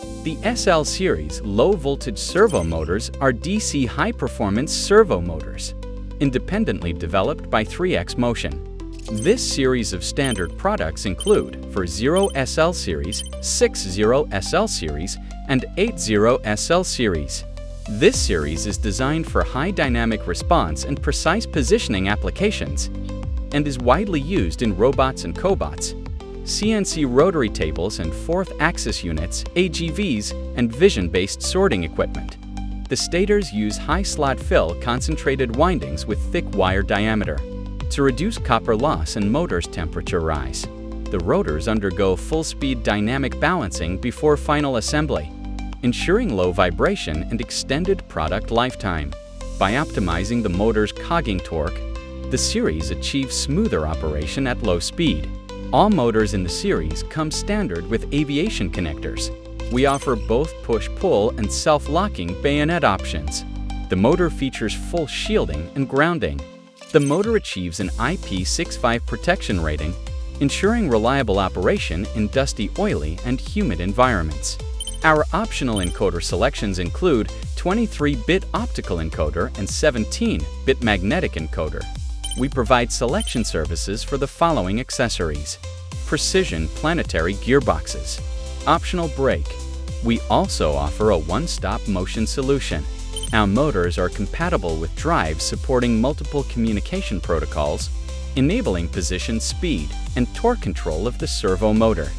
The SL series low-voltage servo motors are DC high-performance servo motors, independently developed by 3X Motion. This series of standard products include for 0SL series, 60SL series, and 80SL series. This series is designed for high dynamic response and precise positioning applications and is widely used in robots and cobots, CNC rotary tables and fourth-axis units, AGVs, and vision-based sorting equipment. The stators use high-slot fill concentrated windings with thick wire diameter to reduce copper loss and motors temperature rise. The rotors undergo full-speed dynamic balancing before final assembly, ensuring low vibration and extended product lifetime. By optimizing the motor's cogging torque, the series achieves smoother operation at low speed. All motors in the series come standard with aviation connectors. We offer both push-pull and self-locking bayonet options. The motor features full shielding and grounding. The motor achieves an IP65 protection rating, ensuring reliable operation in dusty, oily, and humid environments. Our optional encoder selections include 23-bit optical encoder and 17-bit magnetic encoder. We provide selection services for the following accessories: precision planetary gearboxes, optional brake. We also offer a one-stop motion solution. Our motors are compatible with drives supporting multiple communication protocols, enabling position speed and torque control of the servo motor.